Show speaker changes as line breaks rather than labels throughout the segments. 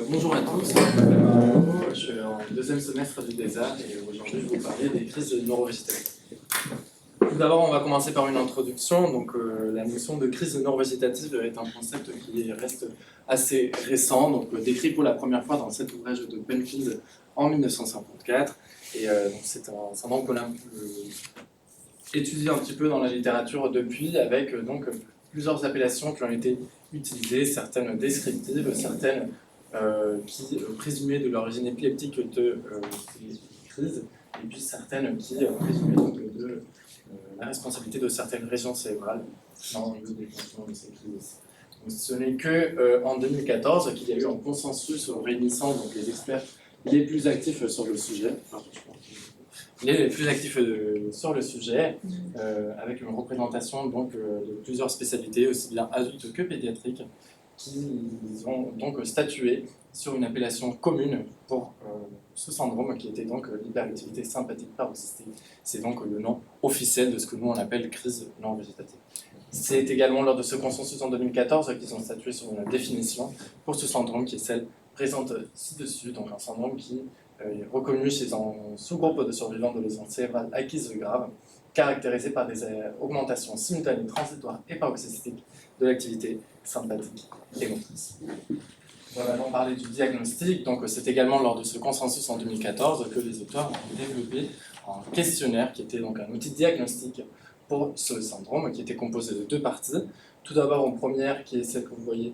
Bonjour à tous, je m'appelle Mario, je suis en deuxième semestre du Désart et aujourd'hui je vais vous parler des crises neurovégétatives. Tout d'abord, on va commencer par une introduction. Donc, la notion de crise neurovégétative est un concept qui reste assez récent, donc décrit pour la première fois dans cet ouvrage de Penfield en 1954. Et donc c'est un syndrome qu'on a étudié un petit peu dans la littérature depuis, avec donc plusieurs appellations qui ont été utilisées, certaines descriptives, certaines qui présumaient de l'origine épileptique de ces crises, et puis certaines qui présumaient donc de la responsabilité de certaines régions cérébrales dans le déclenchement de ces crises. Donc, ce n'est qu'en 2014 qu'il y a eu un consensus réunissant donc, les experts les plus actifs sur le sujet. Les plus actifs sur le sujet, avec une représentation donc, de plusieurs spécialités, aussi bien adultes que pédiatriques, qui ont donc statué sur une appellation commune pour ce syndrome qui était donc l'hyperactivité sympathique paroxystique. C'est donc le nom officiel de ce que nous on appelle crise neurovégétative. C'est également lors de ce consensus en 2014 qu'ils ont statué sur une définition pour ce syndrome qui est celle présente ci-dessus, donc un syndrome qui est reconnu chez un sous-groupe de survivants de lésions cérébrales acquises graves, caractérisé par des augmentations simultanées, transitoires et paroxystiques de l'activité sympathique et motrice. On va maintenant parler du diagnostic. Donc, c'est également lors de ce consensus en 2014 que les auteurs ont développé un questionnaire qui était donc un outil diagnostique pour ce syndrome, qui était composé de deux parties. Tout d'abord, en première, qui est celle que vous voyez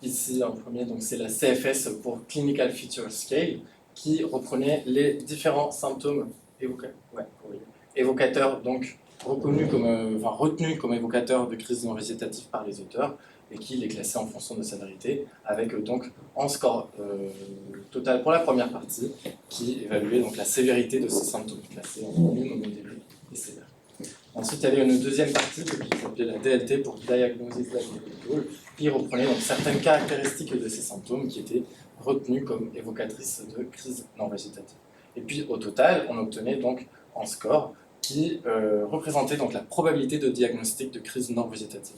ici en premier, donc c'est la CFS pour Clinical Feature Scale, qui reprenait les différents symptômes évocateurs, donc retenus comme évocateurs de crise neurovégétative par les auteurs, et qui les classait en fonction de sévérité, avec donc en score total pour la première partie, qui évaluait donc la sévérité de ces symptômes, classés en minime, modéré et sévère. Ensuite, il y avait une deuxième partie qui s'appelait la DLT pour Diagnosis Laboratory, qui reprenait donc certaines caractéristiques de ces symptômes qui étaient retenues comme évocatrices de crise neurovégétative. Et puis au total, on obtenait donc un score qui représentait donc la probabilité de diagnostic de crise neurovégétative.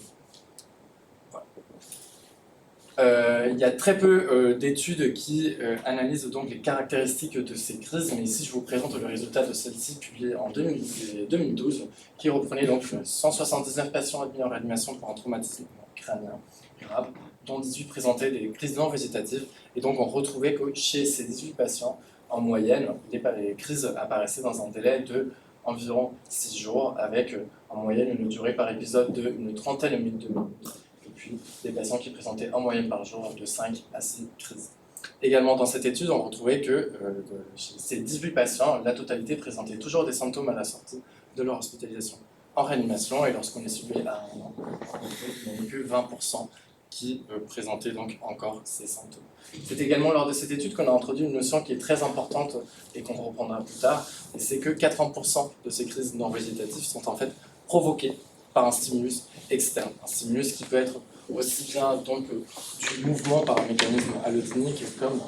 Il y a très peu d'études qui analysent donc les caractéristiques de ces crises, mais ici je vous présente le résultat de celle-ci publiée en 2012, qui reprenait donc 179 patients admis en réanimation pour un traumatisme crânien grave, dont 18 présentaient des crises neurovégétatives, et donc on retrouvait que chez ces 18 patients, en moyenne, les crises apparaissaient dans un délai de environ 6 jours, avec en moyenne une durée par épisode d'une trentaine de minutes. Puis des patients qui présentaient en moyenne par jour de 5 à 6 crises. Également dans cette étude, on retrouvait que chez ces 18 patients, la totalité présentait toujours des symptômes à la sortie de leur hospitalisation en réanimation, et lorsqu'on est suivi à un an, il n'y avait que 20% qui présentaient donc encore ces symptômes. C'est également lors de cette étude qu'on a introduit une notion qui est très importante et qu'on reprendra plus tard, et c'est que 80% de ces crises neurovégétatives sont en fait provoquées par un stimulus externe, un stimulus qui peut être aussi bien donc du mouvement par un mécanisme allodinique comme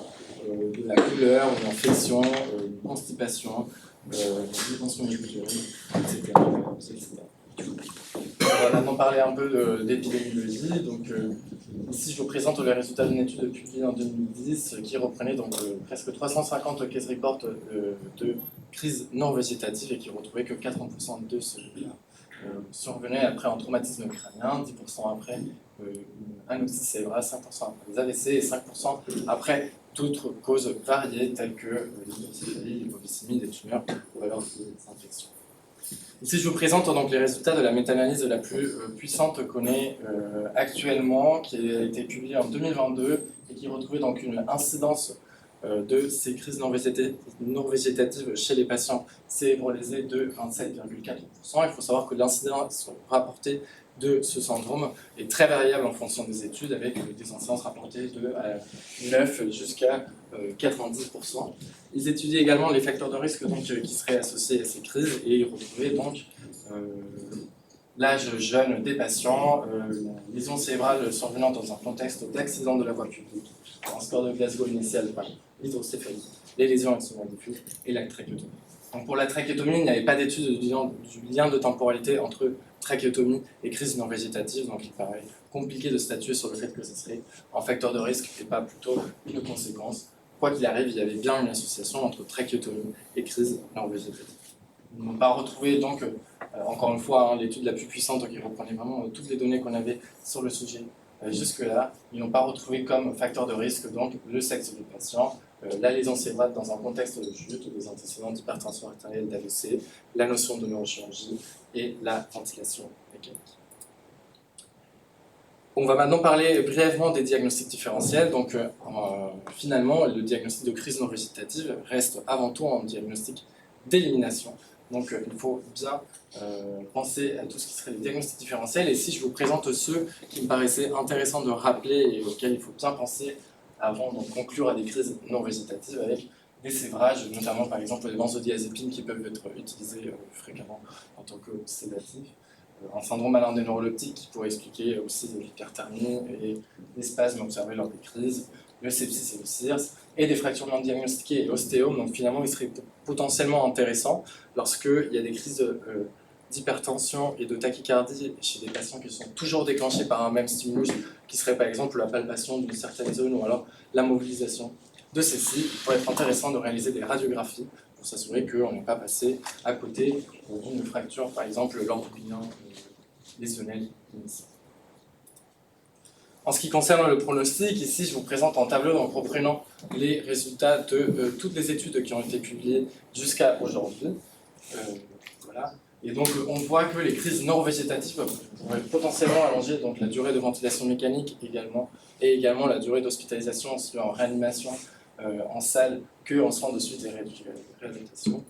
de la douleur, une infection, une constipation, une détention d'urine, etc. On va maintenant parler un peu d'épidémiologie. Donc, ici, je vous présente les résultats d'une étude publiée en 2010 qui reprenait donc, presque 350 case reports de crise neurovégétative et qui retrouvait que 80% de ceux-là survenaient après un traumatisme crânien, 10% après une anoxie cérébrale, 5% après des AVC et 5% après d'autres causes variées telles que l'hydrocéphalie, l'hypoglycémie, des tumeurs ou alors des infections. Ici, je vous présente donc les résultats de la méta-analyse la plus puissante qu'on ait actuellement, qui a été publiée en 2022 et qui retrouvait donc une incidence de ces crises neurovégétatives chez les patients cérébrolésés de 27,4%. Il faut savoir que l'incidence rapportée de ce syndrome est très variable en fonction des études, avec des incidences rapportées de 9 jusqu'à 90%. Ils étudient également les facteurs de risque donc, qui seraient associés à ces crises, et ils retrouvaient donc l'âge jeune des patients, la lésion cérébrale survenant dans un contexte d'accident de la voie publique, un score de Glasgow initial par l'hydrocéphalie, les lésions axonales diffuses et la trachéotomie. Donc pour la trachéotomie, il n'y avait pas d'étude du lien de temporalité entre trachéotomie et crise non végétative, donc il paraît compliqué de statuer sur le fait que ce serait un facteur de risque et pas plutôt une conséquence. Quoi qu'il arrive, il y avait bien une association entre trachéotomie et crise non végétative. Ils n'ont pas retrouvé, donc, encore une fois, hein, l'étude la plus puissante qui reprenait vraiment toutes les données qu'on avait sur le sujet jusque-là. Ils n'ont pas retrouvé comme facteur de risque donc, le sexe du patient, la lésion cérébrale dans un contexte de chute, des antécédents d'hypertension artérielle, d'AVC, la notion de neurochirurgie et la ventilation mécanique. On va maintenant parler brièvement des diagnostics différentiels. Donc, finalement, le diagnostic de crise non végétative reste avant tout un diagnostic d'élimination. Donc, il faut bien penser à tout ce qui serait les diagnostics différentiels. Et si je vous présente ceux qui me paraissaient intéressants de rappeler et auxquels il faut bien penser avant de conclure à des crises non végétatives avec des sévrages, notamment par exemple les benzodiazépines qui peuvent être utilisées fréquemment en tant que sédatifs. Un syndrome malin des neuroleptiques qui pourrait expliquer aussi de l'hyperthermie et des spasmes observés lors des crises, le sepsis et le CIRS, et des fractures non diagnostiquées et ostéomes. Donc finalement, il serait potentiellement intéressant lorsqu'il y a des crises d'hypertension et de tachycardie chez des patients qui sont toujours déclenchés par un même stimulus, qui serait par exemple la palpation d'une certaine zone ou alors la mobilisation de celle-ci. Il pourrait être intéressant de réaliser des radiographies pour s'assurer qu'on n'est pas passé à côté d'une fracture, par exemple l'orbiculien lésionnel initial. En ce qui concerne le pronostic, ici je vous présente un tableau en reprenant les résultats de toutes les études qui ont été publiées jusqu'à aujourd'hui. Voilà. Et donc on voit que les crises neurovégétatives pourraient potentiellement allonger donc, la durée de ventilation mécanique également, et également la durée d'hospitalisation en réanimation en salle qu'en soins de suite et réadaptation.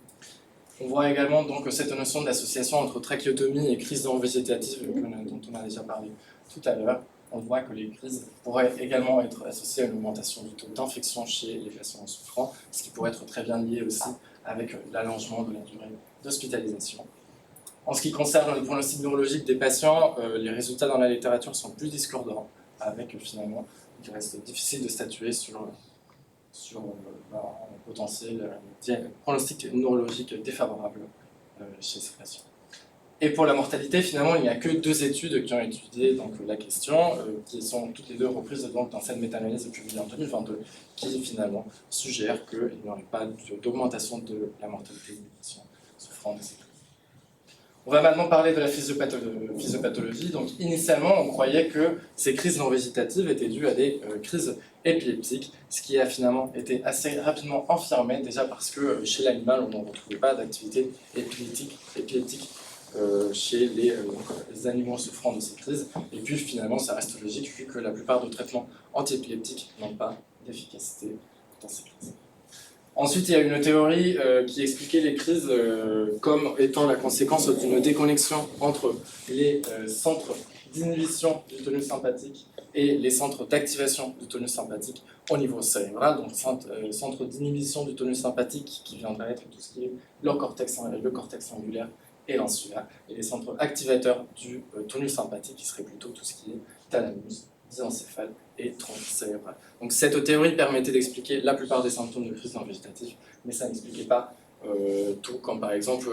On voit également donc, cette notion d'association entre trachéotomie et crise neurovégétative dont on a déjà parlé tout à l'heure. On voit que les crises pourraient également être associées à une augmentation du taux d'infection chez les patients souffrants, ce qui pourrait être très bien lié aussi avec l'allongement de la durée d'hospitalisation. En ce qui concerne le pronostic neurologique des patients, les résultats dans la littérature sont plus discordants, avec finalement, il reste difficile de statuer sur un potentiel pronostic neurologique défavorable chez ces patients. Et pour la mortalité, finalement, il n'y a que 2 études qui ont étudié donc, la question, qui sont toutes les 2 reprises donc, dans cette méta-analyse publiée en 2022, qui finalement suggère qu'il n'y aurait pas d'augmentation de la mortalité des patients souffrant de ces crises. On va maintenant parler de la physiopathologie. Donc, initialement, on croyait que ces crises non végétatives étaient dues à des crises épileptiques, ce qui a finalement été assez rapidement affirmé, déjà parce que chez l'animal, on ne retrouvait pas d'activité épileptique chez les animaux souffrant de ces crises. Et puis finalement, ça reste logique vu que la plupart de traitements antiépileptiques n'ont pas d'efficacité dans ces crises. Ensuite, il y a une théorie qui expliquait les crises comme étant la conséquence d'une déconnexion entre les centres d'inhibition du tonus sympathique et les centres d'activation du tonus sympathique au niveau cérébral. Donc, centre d'inhibition du tonus sympathique qui viendrait être tout ce qui est le cortex angulaire et l'insulaire, et les centres activateurs du tonus sympathique qui serait plutôt tout ce qui est thalamus, diencéphale et tronc cérébral. Donc cette théorie permettait d'expliquer la plupart des symptômes de crise non végétative, mais ça n'expliquait pas tout, comme par exemple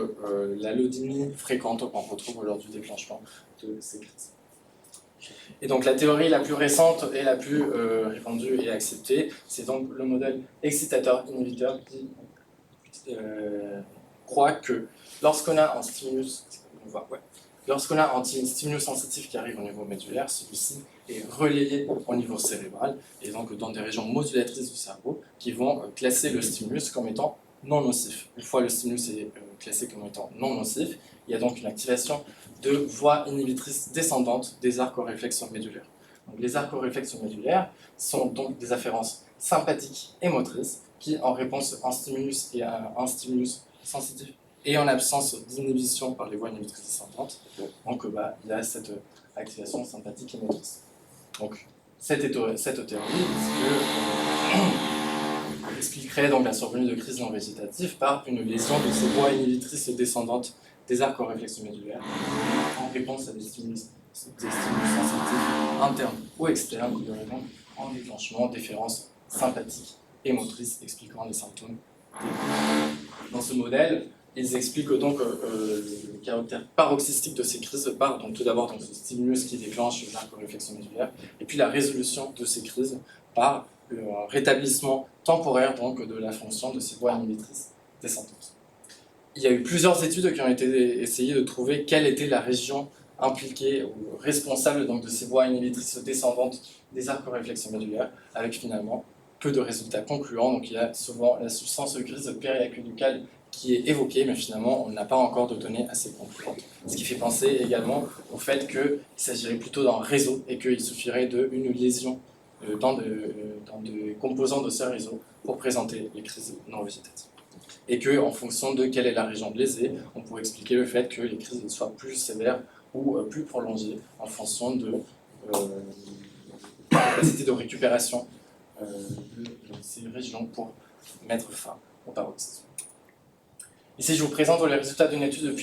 l'allodymie fréquente qu'on retrouve lors du déclenchement de ces crises. Et donc la théorie la plus récente et la plus répandue et acceptée, c'est donc le modèle excitateur-inhibiteur qui croit que lorsqu'on a un stimulus, stimulus sensitif qui arrive au niveau médulaire, celui-ci est relayé au niveau cérébral et donc dans des régions modulatrices du cerveau qui vont classer le stimulus comme étant non nocif. Une fois le stimulus est classé comme étant non nocif, il y a donc une activation de voies inhibitrices descendantes des arcs réflexes médulaires. Donc, les arcs réflexes médulaires sont donc des afférences sympathiques et motrices qui, en réponse à un stimulus sensitif et en absence d'inhibition par les voies inhibitrices descendantes, donc il y a cette activation sympathique et motrice. Donc cette théorie expliquerait donc la survenue de crises non végétatives par une lésion de ces voies inhibitrices descendantes des arcs réflexes médulaires en réponse à des stimulus sensitifs internes ou externes qui auraient donc en déclenchement d'efférences sympathiques et motrices expliquant les symptômes. Dans ce modèle, Ils expliquent donc le caractère paroxystique de ces crises par donc, tout d'abord ce stimulus qui déclenche une réflexion médulaire, et puis la résolution de ces crises par le rétablissement temporaire donc, de la fonction de ces voies inhibitrices descendantes. Il y a eu plusieurs études qui ont été essayées de trouver quelle était la région impliquée ou responsable donc, de ces voies inhibitrices descendantes des arcs réflexes médulaires, avec finalement peu de résultats concluants. Donc il y a souvent la substance grise périaqueducale qui est évoquée, mais finalement on n'a pas encore de données assez concluantes. Ce qui fait penser également au fait qu'il s'agirait plutôt d'un réseau et qu'il suffirait d'une lésion dans des composants de ce réseau pour présenter les crises neurovégétatives. Et qu'en fonction de quelle est la région lésée, on pourrait expliquer le fait que les crises soient plus sévères ou plus prolongées en fonction de la capacité de récupération de ces régions pour mettre fin au paroxysme. Ici, je vous présente les résultats d'une étude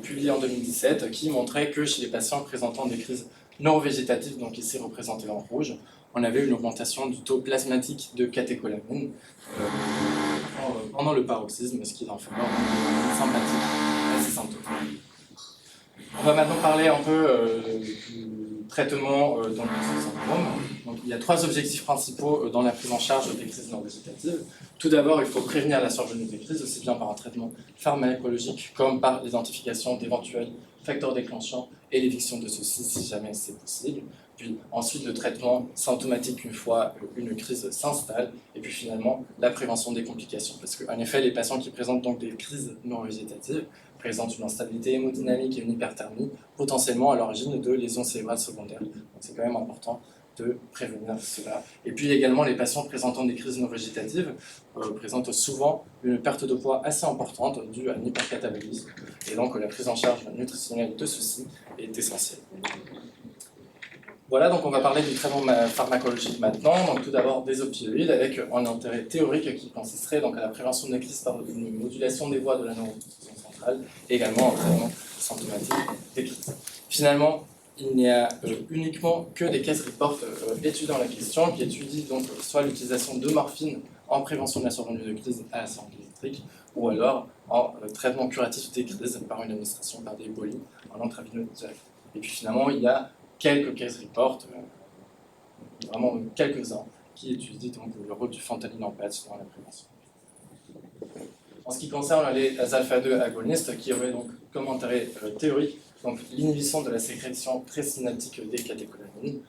publiée en 2017 qui montrait que chez les patients présentant des crises neurovégétatives, donc ici représentées en rouge, on avait une augmentation du taux plasmatique de catécholamine pendant le paroxysme, ce qui est en faveur sympathique à ces symptômes. On va maintenant parler un peu du traitement dans ce syndrome. Donc, il y a 3 objectifs principaux dans la prise en charge des crises neurovégétatives. Tout d'abord, il faut prévenir la survenue des crises, aussi bien par un traitement pharmacologique comme par l'identification d'éventuels facteurs déclenchants et l'éviction de ceux-ci si jamais c'est possible. Puis ensuite le traitement symptomatique une fois une crise s'installe, et puis finalement la prévention des complications. Parce qu'en effet, les patients qui présentent donc des crises neurovégétatives présentent une instabilité hémodynamique et une hyperthermie, potentiellement à l'origine de lésions cérébrales secondaires. Donc c'est quand même important de prévenir cela. Et puis également, les patients présentant des crises neurovégétatives présentent souvent une perte de poids assez importante due à un hypercatabolisme. Et donc la prise en charge nutritionnelle de ceci est essentielle. Voilà, donc on va parler du traitement pharmacologique maintenant. Donc tout d'abord des opioïdes avec un intérêt théorique qui consisterait donc à la prévention des crises par une modulation des voies de la neurotransmission centrale et également un traitement symptomatique des crises. Finalement, il n'y a uniquement que des case reports étudiant la question qui étudient donc soit l'utilisation de morphine en prévention de la survenue de crise à la santé électrique ou alors en traitement curatif des crises par une administration par des bolis en intraveineux direct. Et puis finalement, il y a quelques case reports, vraiment quelques-uns, qui étudient donc le rôle du fentanyl en patch dans la prévention. En ce qui concerne les alpha-2 agonistes, qui auraient donc comme intérêt théorique donc l'inhibition de la sécrétion présynaptique des catécholamines,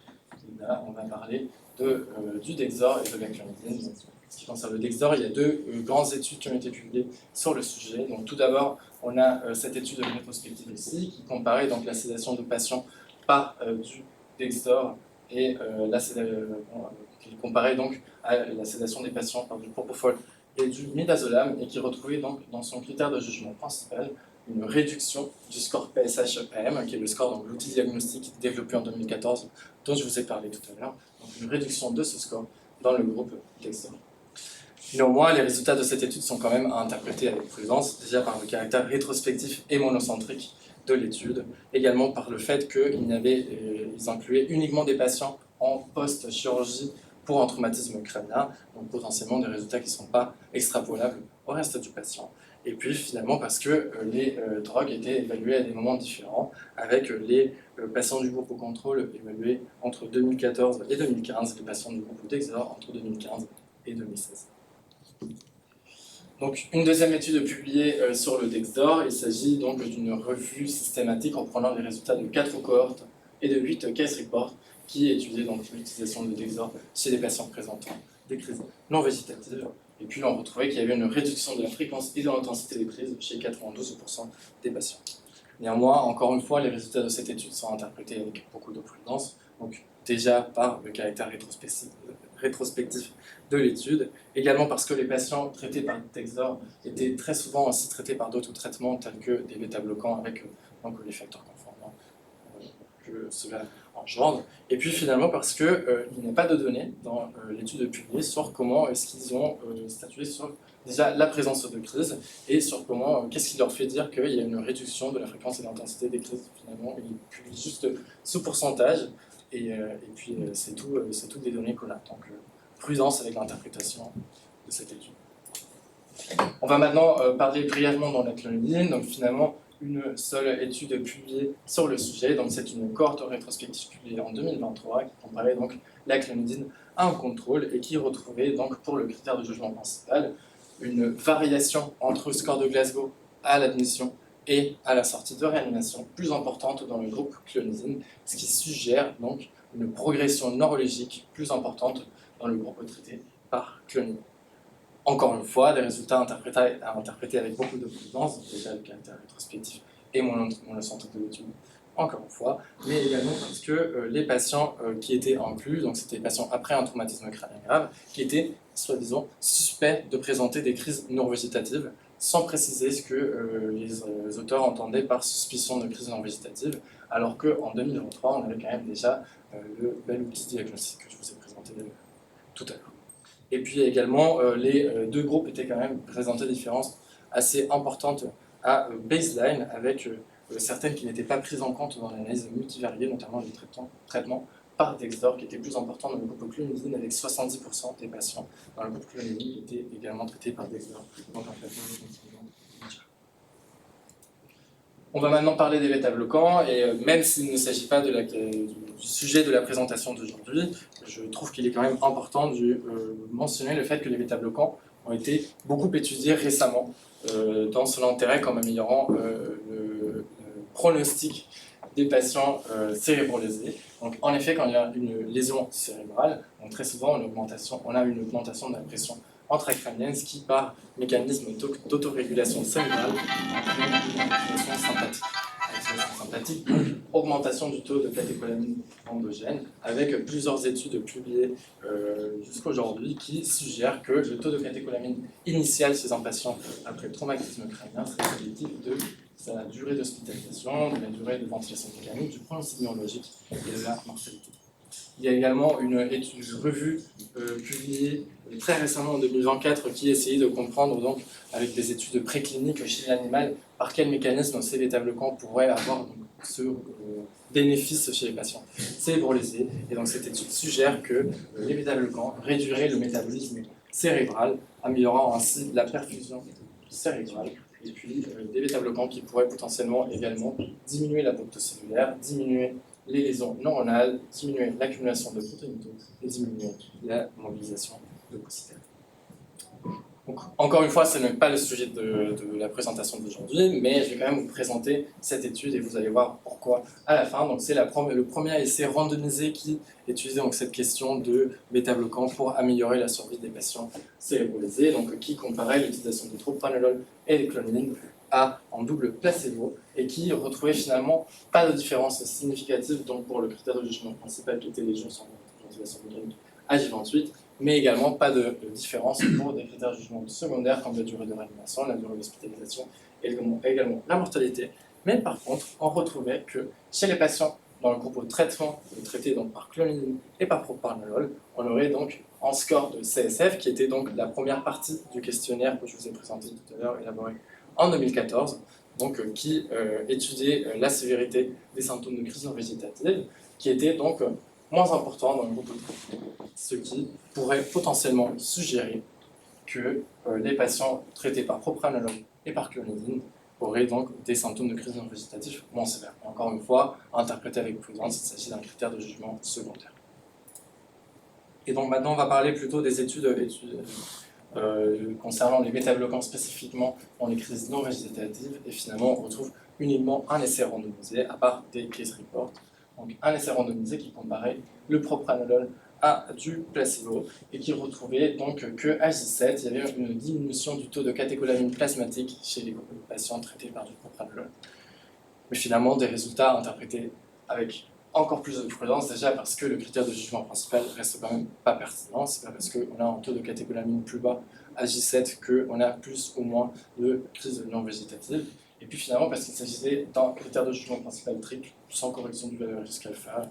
là on va parler du Dexdor et de la clonidine. En ce qui concerne le Dexdor, il y a 2 grandes études qui ont été publiées sur le sujet. Donc tout d'abord, on a cette étude rétrospective ici qui comparait donc la sédation de patients par du Dexdor et qui comparait donc à la sédation des patients par du propofol et du midazolam et qui retrouvait donc dans son critère de jugement principal une réduction du score PSH-AM, qui est le score, donc l'outil diagnostique développé en 2014 dont je vous ai parlé tout à l'heure, donc une réduction de ce score dans le groupe Dexdor. Néanmoins, les résultats de cette étude sont quand même à interpréter avec prudence, déjà par le caractère rétrospectif et monocentrique de l'étude, également par le fait qu'ils incluaient uniquement des patients en post-chirurgie pour un traumatisme crânien, donc potentiellement des résultats qui ne sont pas extrapolables au reste du patient. Et puis finalement parce que les drogues étaient évaluées à des moments différents, avec les patients du groupe au contrôle évalués entre 2014 et 2015, les patients du groupe Dexdor entre 2015 et 2016. Donc, une deuxième étude publiée sur le Dexdor, il s'agit donc d'une revue systématique en prenant les résultats de 4 cohortes et de 8 case reports qui étudiaient donc l'utilisation de Dexdor chez les patients présentant des crises non végétatives. Et puis on retrouvait qu'il y avait une réduction de la fréquence et de l'intensité des crises chez 92% des patients. Néanmoins, encore une fois, les résultats de cette étude sont interprétés avec beaucoup de prudence, donc déjà par le caractère rétrospectif de l'étude, également parce que les patients traités par Dexdor étaient très souvent aussi traités par d'autres traitements tels que des bêta-bloquants avec donc, les facteurs conformants que cela engendre, et puis finalement parce qu'il n'y a pas de données dans l'étude publiée sur comment est-ce qu'ils ont statué sur déjà la présence de crises et sur comment, qu'est-ce qui leur fait dire qu'il y a une réduction de la fréquence et de l'intensité des crises. Finalement, ils publient juste ce pourcentage et puis c'est tout des données qu'on a. Donc prudence avec l'interprétation de cette étude. On va maintenant parler brièvement dans la clonidine. Donc finalement, une seule étude publiée sur le sujet. Donc c'est une cohorte rétrospective publiée en 2023 qui comparait donc la clonidine à un contrôle et qui retrouvait donc pour le critère de jugement principal une variation entre score de Glasgow à l'admission et à la sortie de réanimation plus importante dans le groupe clonidine, ce qui suggère donc une progression neurologique plus importante dans le groupe traité par clonidine. Encore une fois, des résultats interprétés avec beaucoup de prudence, déjà le caractère rétrospectif et le centre de l'étude, encore une fois, mais également parce que les patients qui étaient inclus, donc c'était des patients après un traumatisme crânien grave, qui étaient, soi-disant, suspects de présenter des crises neurovégétatives, sans préciser ce que les auteurs entendaient par suspicion de crise neurovégétative, alors qu'en 2023, on avait quand même déjà le bel outil diagnostique que je vous ai présenté tout à l'heure. Et puis également, les deux groupes étaient quand même présentés des différences assez importantes à baseline, avec certaines qui n'étaient pas prises en compte dans l'analyse multivariée, notamment les traitements par Dexdor, qui étaient plus importants dans le groupe clonidine, avec 70% des patients dans le groupe clonidine qui étaient également traités par Dexdor. Donc en fait, on va maintenant parler des bêta-bloquants, et même s'il ne s'agit pas du sujet de la présentation d'aujourd'hui, je trouve qu'il est quand même important de mentionner le fait que les bêta-bloquants ont été beaucoup étudiés récemment dans son intérêt comme améliorant le pronostic des patients cérébrolésés. Donc, en effet, quand il y a une lésion cérébrale, donc très souvent on a une augmentation de la pression intracrânienne, ce qui, par mécanisme d'autorégulation cérébrale, entraîne une activation sympathique. Activation sympathique, augmentation du taux de catécholamine endogène, avec plusieurs études publiées jusqu'à aujourd'hui qui suggèrent que le taux de catécholamine initial chez un patient après traumatisme crânien serait prédictif de sa durée d'hospitalisation, de la durée de ventilation mécanique, du pronostic neurologique et de la mortalité. Il y a également une étude revue publiée très récemment en 2024 qui essayait de comprendre donc, avec des études précliniques chez l'animal par quel mécanisme ces bêta-bloquants pourraient avoir donc, ce bénéfice chez les patients cérébrolésés. Et donc cette étude suggère que les bêta-bloquants réduiraient le métabolisme cérébral, améliorant ainsi la perfusion cérébrale. Et puis des bêta-bloquants qui pourraient potentiellement également diminuer l'apoptose cellulaire, diminuer les lésions neuronales, diminuer l'accumulation de protéines et diminuer la mobilisation leucocytaire. Donc, encore une fois, ce n'est pas le sujet de la présentation d'aujourd'hui, mais je vais quand même vous présenter cette étude et vous allez voir pourquoi à la fin. Donc, c'est le premier essai randomisé qui étudiait donc, cette question de bêta-bloquants pour améliorer la survie des patients cérébrolésés, donc qui comparait l'utilisation de propranolol et de clonidine en double placebo et qui retrouvait finalement pas de différence significative donc pour le critère de jugement principal qui était les lésions sans ventilation mécanique à J28, mais également pas de différence pour des critères de jugement secondaires comme la durée de réanimation, la durée d'hospitalisation et également la mortalité. Mais par contre, on retrouvait que chez les patients dans le groupe de traitement traité donc par clonidine et par propranolol, on aurait donc un score de CSF qui était donc la première partie du questionnaire que je vous ai présenté tout à l'heure, élaboré en 2014, donc, qui étudiait la sévérité des symptômes de crise végétative, qui était donc moins important dans le groupe de traitement, ce qui pourrait potentiellement suggérer que les patients traités par propranolol et par clonidine auraient donc des symptômes de crise végétative moins sévères. Encore une fois, interprété avec prudence, il s'agit d'un critère de jugement secondaire. Et donc maintenant, on va parler plutôt des études concernant les bêta-bloquants spécifiquement dans les crises non végétatives, et finalement on retrouve uniquement un essai randomisé à part des case reports, donc un essai randomisé qui comparait le propranolol à du placebo et qui retrouvait donc que à J7 il y avait une diminution du taux de catécholamine plasmatique chez les patients traités par du propranolol. Mais finalement des résultats interprétés avec encore plus de prudence, déjà parce que le critère de jugement principal reste quand même pas pertinent. C'est pas parce qu'on a un taux de catécholamine plus bas à J7 qu'on a plus ou moins de crise non végétative. Et puis finalement parce qu'il s'agissait d'un critère de jugement principal triple, sans correction du valeur risque alpha.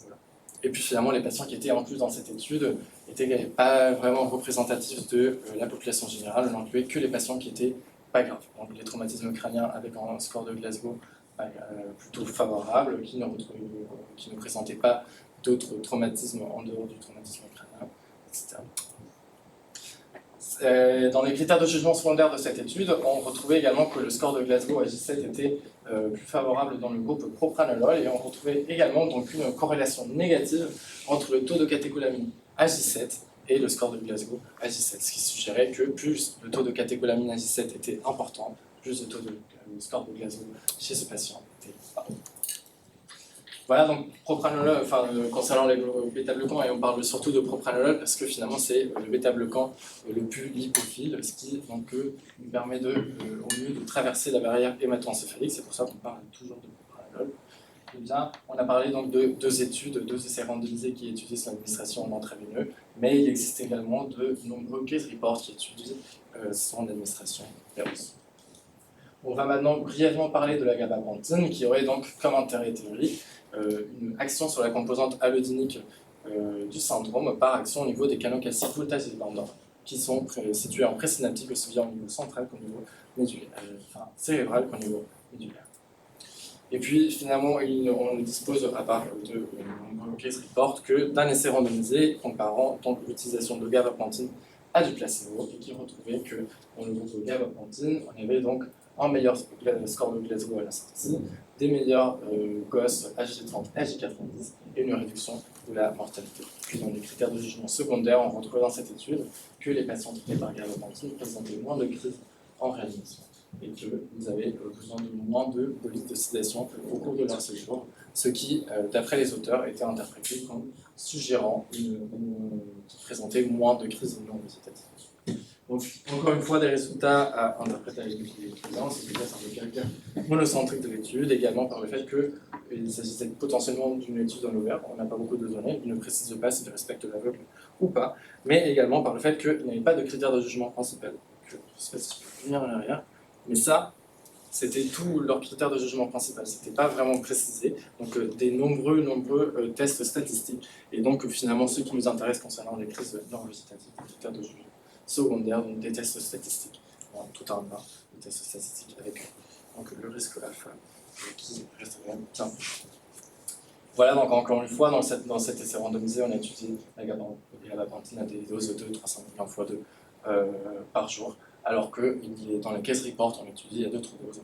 Voilà. Et puis finalement les patients qui étaient inclus dans cette étude n'étaient pas vraiment représentatifs de la population générale. On n'incluait que les patients qui étaient pas graves. Donc les traumatismes crâniens avec un score de Glasgow plutôt favorable, qui ne présentait pas d'autres traumatismes en dehors du traumatisme crânien, etc. Dans les critères de jugement secondaire de cette étude, on retrouvait également que le score de Glasgow à J7 était plus favorable dans le groupe propranolol, et on retrouvait également donc une corrélation négative entre le taux de catécholamine à J7 et le score de Glasgow à J7, ce qui suggérait que plus le taux de catécholamine à J7 était important, plus le score de Glasgow chez ce patient était bas. Voilà, donc propranolol, concernant les bêta-glucans, et on parle surtout de propranolol parce que finalement c'est le bêta-glucan le plus lipophile, ce qui donc, nous permet au mieux de traverser la barrière hémato-encéphalique, c'est pour ça qu'on parle toujours de propranolol. Eh bien, on a parlé donc de deux essais randomisés qui étudient son administration en intraveineux, mais il existe également de nombreux case reports qui étudient son administration veineuse. On va maintenant brièvement parler de la gabapentin, qui aurait donc comme intérêt théorique une action sur la composante allodinique du syndrome par action au niveau des canaux calciques voltage dépendants, qui sont situés en présynaptique aussi bien au niveau central qu'au niveau cérébral qu'au niveau médulaire. Et puis finalement, on dispose, à part de nombreux case reports, que d'un essai randomisé comparant donc l'utilisation de gabapentin à du placebo, et qui retrouvait que dans le groupe de gabapentin, on avait donc un meilleur score de Glasgow à la sortie, des meilleurs GOS HG30 et HG90 et une réduction de la mortalité. Puis dans les critères de jugement secondaire, on retrouve dans cette étude que les patients traités par gabapentin présentaient moins de crises en réanimation et qu'ils avaient besoin de moins de polices de sédation au cours de leur séjour, ce qui, d'après les auteurs, était interprété comme suggérant qu'ils présentaient moins de crises non végétatives. Donc, encore une fois, des résultats à interpréter avec l'équivalence, c'est peut-être un caractère monocentrique de l'étude, également par le fait qu'il s'agissait potentiellement d'une étude dans l'ouvert, on n'a pas beaucoup de données, il ne précise pas s'il respecte l'aveugle ou pas, mais également par le fait qu'il n'y avait pas de critères de jugement principal. Je ne sais pas si je peux venir en arrière, mais ça, c'était tout leur critère de jugement principal, c'était pas vraiment précisé, donc des nombreux tests statistiques, et donc finalement ce qui nous intéresse concernant les crises non-végétatives, les critères de jugement secondaire, donc des tests statistiques, tout un tas de tests statistiques avec donc, le risque alpha qui reste quand même bien. Voilà, donc encore une fois, dans cet essai randomisé, on a étudié la gabapentin à des doses de 300 millions fois 2 par jour, alors que dans les case reports, on étudie à d'autres doses.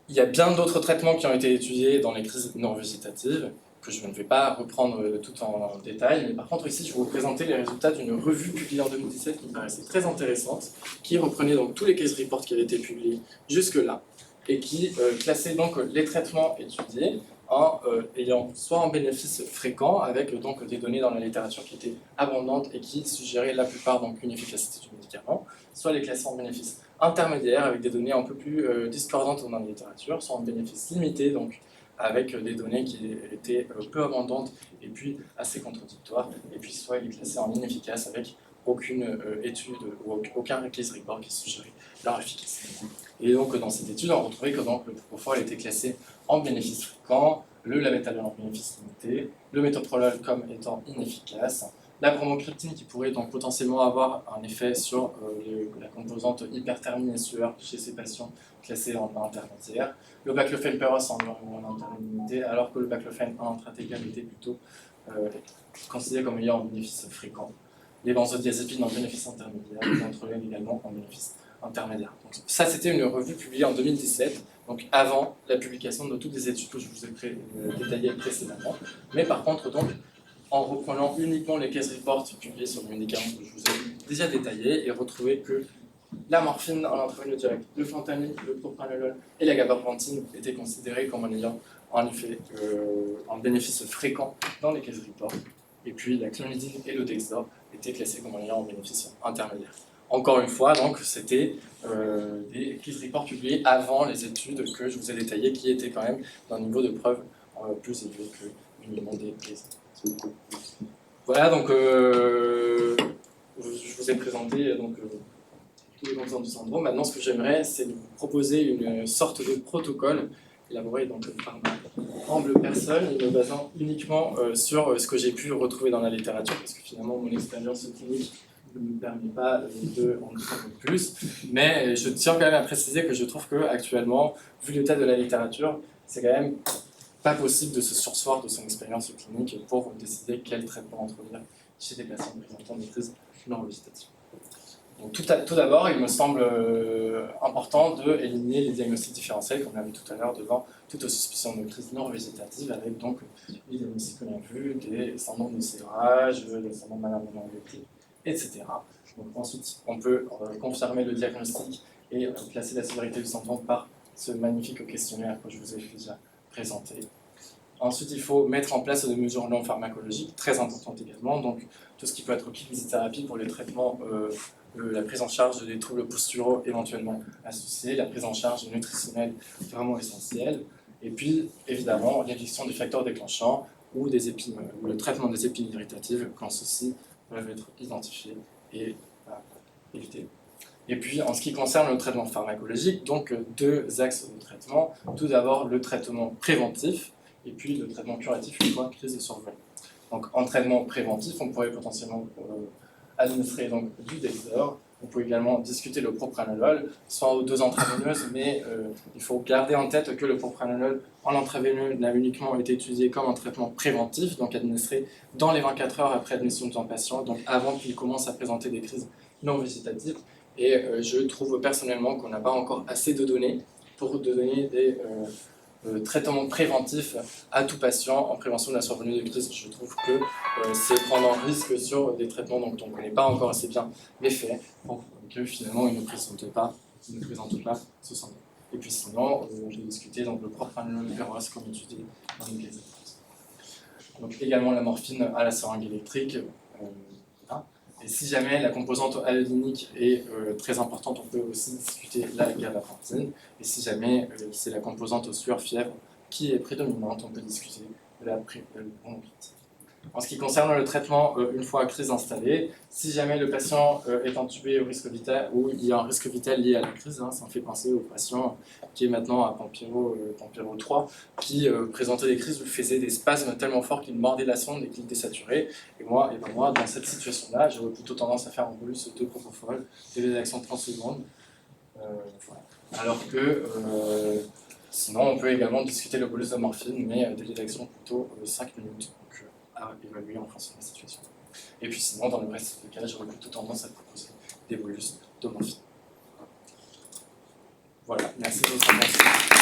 Il y a bien d'autres traitements qui ont été étudiés dans les crises non végétatives, que je ne vais pas reprendre tout en détail, mais par contre ici je vais vous présenter les résultats d'une revue publiée en 2017 qui me paraissait très intéressante, qui reprenait donc tous les case reports qui avaient été publiés jusque-là, et qui classait donc les traitements étudiés en ayant soit un bénéfice fréquent, avec donc des données dans la littérature qui étaient abondantes et qui suggéraient la plupart donc une efficacité du médicament, soit les classés en bénéfice intermédiaire avec des données un peu plus discordantes dans la littérature, soit en bénéfice limité, donc avec des données qui étaient peu abondantes et puis assez contradictoires, et puis soit il est classé en inefficace avec aucune étude ou aucun case report qui suggérait leur efficacité. Et donc dans cette étude, on retrouvait que donc, le propofol était classé en bénéfice fréquent, le labetalol en bénéfice limité, le métoprolol comme étant inefficace, la bromocriptine qui pourrait donc potentiellement avoir un effet sur la composante hyperthermie et sueur chez ces patients classés en intermédiaire, le baclofen peros en intermédiaire, alors que le baclofen en intratécal était plutôt considéré comme ayant un bénéfice fréquent, les benzodiazépines en bénéfice intermédiaire, les antrolènes également en bénéfice intermédiaire. Donc, ça, c'était une revue publiée en 2017, donc avant la publication de toutes les études que je vous ai détaillées précédemment. Mais par contre, donc, en reprenant uniquement les case reports publiés sur le médicament que je vous ai déjà détaillé et retrouvé que la morphine en intraveineux direct, le fentanyl, le propranolol et la gabapentin étaient considérés comme en ayant en effet un bénéfice fréquent dans les case reports. Et puis la clonidine et le dexdor étaient classés comme en ayant un bénéfice intermédiaire. Encore une fois, donc, c'était des case reports publiés avant les études que je vous ai détaillées, qui étaient quand même d'un niveau de preuve plus élevé que l'union des case. Voilà, donc je vous ai présenté tous les composants du syndrome. Maintenant, ce que j'aimerais, c'est de vous proposer une sorte de protocole élaboré donc, par ma humble personne, et me basant uniquement sur ce que j'ai pu retrouver dans la littérature, parce que finalement, mon expérience clinique ne me permet pas de en dire un peu plus. Mais je tiens quand même à préciser que je trouve qu'actuellement, vu l'état de la littérature, c'est quand même pas possible de se surseoir de son expérience clinique pour décider quel traitement introduire chez des patients présentant des crises neurovégétatives. Donc, tout d'abord, il me semble important d'éliminer les diagnostics différentiels, comme on l'avait tout à l'heure, devant toute suspicion de crise neurovégétative, avec donc les diagnostics qu'on a vus, des syndromes de serrage, des syndromes maladies électriques, etc. Donc, ensuite, on peut confirmer le diagnostic et classer la sévérité du symptôme par ce magnifique questionnaire que je vous ai déjà présenté. Ensuite, il faut mettre en place des mesures non pharmacologiques, très importantes également, donc tout ce qui peut être kinésithérapie pour les traitements, la prise en charge des troubles posturaux éventuellement associés, la prise en charge nutritionnelle vraiment essentielle, et puis évidemment l'éviction des facteurs déclenchants ou le traitement des épines irritatives quand ceux-ci peuvent être identifiés et évités. Et puis, en ce qui concerne le traitement pharmacologique, donc deux axes de traitement. Tout d'abord, le traitement préventif, et puis le traitement curatif une fois crise de survenue. Donc, en traitement préventif, on pourrait potentiellement administrer donc, du Dexdor. On peut également discuter le propranolol, soit aux doses intraveineuses, mais il faut garder en tête que le propranolol en intraveineux n'a uniquement été utilisé comme un traitement préventif, donc administré dans les 24 heures après admission d'un patient, donc avant qu'il commence à présenter des crises non végétatives. Et je trouve personnellement qu'on n'a pas encore assez de données pour donner des traitements préventifs à tout patient en prévention de la survenue de crise. Je trouve que c'est prendre un risque sur des traitements dont on ne connaît pas encore assez bien l'effet, pour que finalement ils ne présentent pas ce syndrome. Et puis sinon, j'ai discuté donc le propranolol féroce comme étudié dans une crise. Donc également la morphine à la seringue électrique. Et si jamais la composante allodinique est très importante, on peut aussi discuter la gabapentin. Et si jamais c'est la composante sueur-fièvre qui est prédominante, on peut discuter de la bronchite. En ce qui concerne le traitement une fois la crise installée, si jamais le patient est intubé au risque vital ou il y a un risque vital lié à la crise, ça me fait penser au patient qui est maintenant à Pampero 3, qui présentait des crises où il faisait des spasmes tellement forts qu'il mordait la sonde et qu'il désaturait. Et moi, dans cette situation-là, j'aurais plutôt tendance à faire un bolus de propofol, des actions de 30 secondes. Voilà. Alors que sinon, on peut également discuter le bolus de morphine, mais délai d'action plutôt 5 minutes. Donc, à évaluer en fonction de la situation. Et puis sinon, dans le reste des cas, j'aurais plutôt tendance à proposer des bolus de morphine. Voilà, merci de votre attention.